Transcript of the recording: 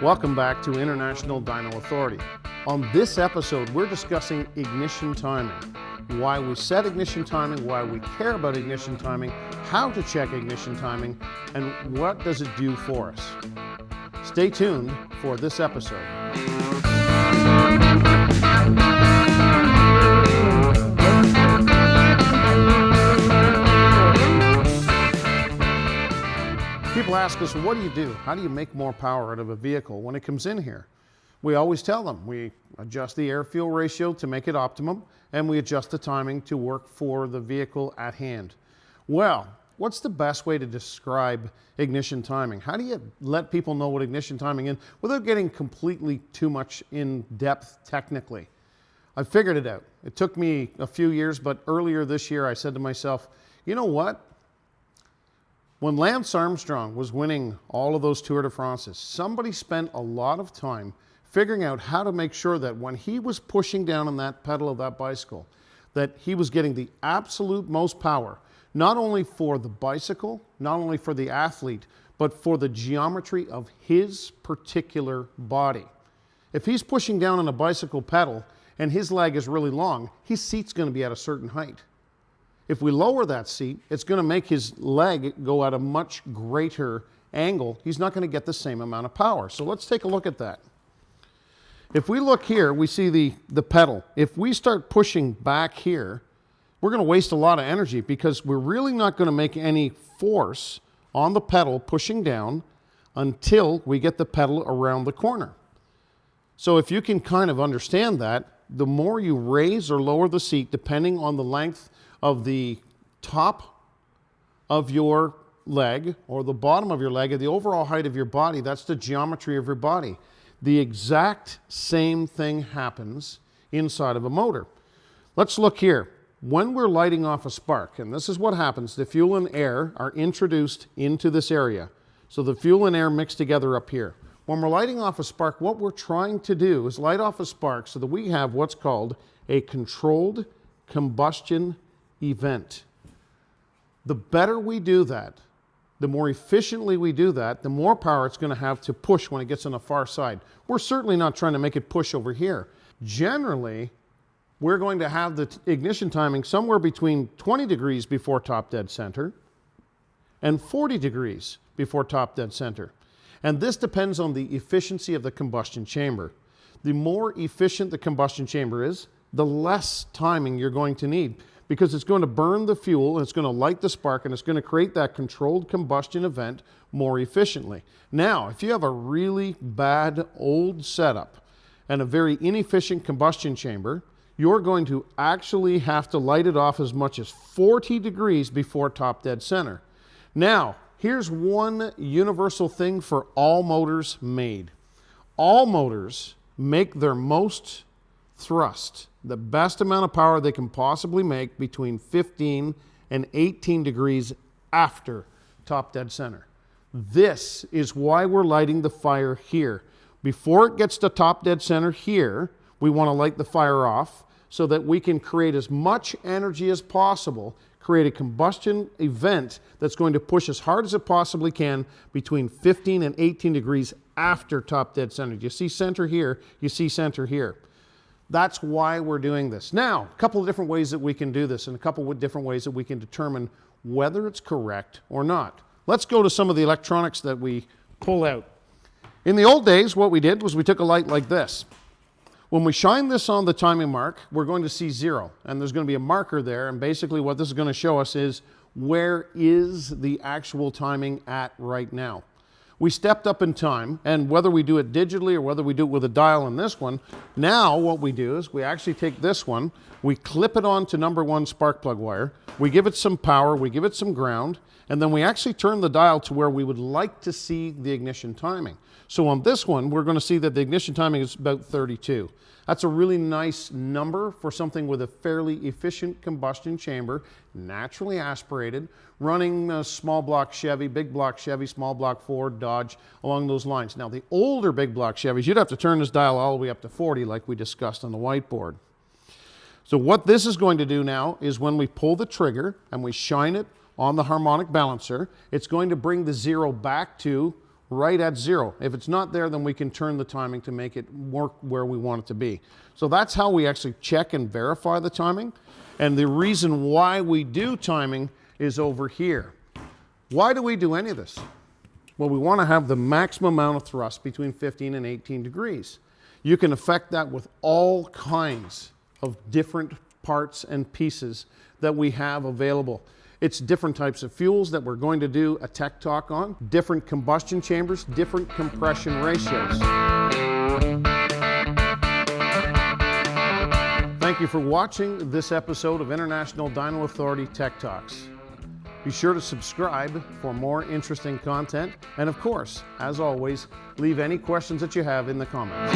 Welcome back to International Dyno Authority. On this episode, we're discussing ignition timing, why we set ignition timing, why we care about ignition timing, how to check ignition timing, and what does it do for us. Stay tuned for this episode. People ask us, what do? How do you make more power out of a vehicle when it comes in here? We always tell them we adjust the air-fuel ratio to make it optimum, and we adjust the timing to work for the vehicle at hand. Well, what's the best way to describe ignition timing? How do you let people know what ignition timing is without getting completely too much in depth technically? I figured it out. It took me a few years, but earlier this year I said to myself, you know what? When Lance Armstrong was winning all of those Tour de France's, somebody spent a lot of time figuring out how to make sure that when he was pushing down on that pedal of that bicycle, that he was getting the absolute most power, not only for the bicycle, not only for the athlete, but for the geometry of his particular body. If he's pushing down on a bicycle pedal and his leg is really long, his seat's going to be at a certain height. If we lower that seat, it's going to make his leg go at a much greater angle. He's not going to get the same amount of power. So let's take a look at that. If we look here, we see the pedal. If we start pushing back here, we're going to waste a lot of energy because we're really not going to make any force on the pedal pushing down until we get the pedal around the corner. So if you can kind of understand that, the more you raise or lower the seat, depending on the length of the top of your leg or the bottom of your leg or the overall height of your body, that's the geometry of your body. The exact same thing happens inside of a motor. Let's look here. When we're lighting off a spark, and this is what happens, the fuel and air are introduced into this area. So the fuel and air mix together up here. When we're lighting off a spark, what we're trying to do is light off a spark so that we have what's called a controlled combustion event. The better we do that, the more efficiently we do that, the more power it's going to have to push when it gets on the far side. We're certainly not trying to make it push over here. Generally, we're going to have the ignition timing somewhere between 20 degrees before top dead center and 40 degrees before top dead center. And this depends on the efficiency of the combustion chamber. The more efficient the combustion chamber is, the less timing you're going to need, because it's going to burn the fuel and it's going to light the spark and it's going to create that controlled combustion event more efficiently. Now, if you have a really bad old setup and a very inefficient combustion chamber, you're going to actually have to light it off as much as 40 degrees before top dead center. Now, here's one universal thing for all motors made. All motors make their most thrust, the best amount of power they can possibly make, between 15 and 18 degrees after top dead center. This is why we're lighting the fire here. Before it gets to top dead center here, we want to light the fire off so that we can create as much energy as possible, create a combustion event that's going to push as hard as it possibly can between 15 and 18 degrees after top dead center. You see center here, you see center here. That's why we're doing this. Now, a couple of different ways that we can do this and a couple of different ways that we can determine whether it's correct or not. Let's go to some of the electronics that we pull out. In the old days, what we did was we took a light like this. When we shine this on the timing mark, we're going to see 0, and there's going to be a marker there, and basically what this is going to show us is where is the actual timing at right now. We stepped up in time, and whether we do it digitally or whether we do it with a dial in this one, now what we do is we actually take this one, we clip it onto number 1 spark plug wire, we give it some power, we give it some ground, and then we actually turn the dial to where we would like to see the ignition timing. So on this one, we're going to see that the ignition timing is about 32. That's a really nice number for something with a fairly efficient combustion chamber, naturally aspirated, running a small block Chevy, big block Chevy, small block Ford, Dodge, along those lines. Now, the older big block Chevys, you'd have to turn this dial all the way up to 40 like we discussed on the whiteboard. So what this is going to do now is when we pull the trigger and we shine it on the harmonic balancer, it's going to bring the 0 back to right at 0. If it's not there, then we can turn the timing to make it work where we want it to be. So that's how we actually check and verify the timing. And the reason why we do timing is over here. Why do we do any of this? Well, we want to have the maximum amount of thrust between 15 and 18 degrees. You can affect that with all kinds of different parts and pieces that we have available. It's different types of fuels that we're going to do a tech talk on, different combustion chambers, different compression ratios. Thank you for watching this episode of International Dyno Authority Tech Talks. Be sure to subscribe for more interesting content. And of course, as always, leave any questions that you have in the comments.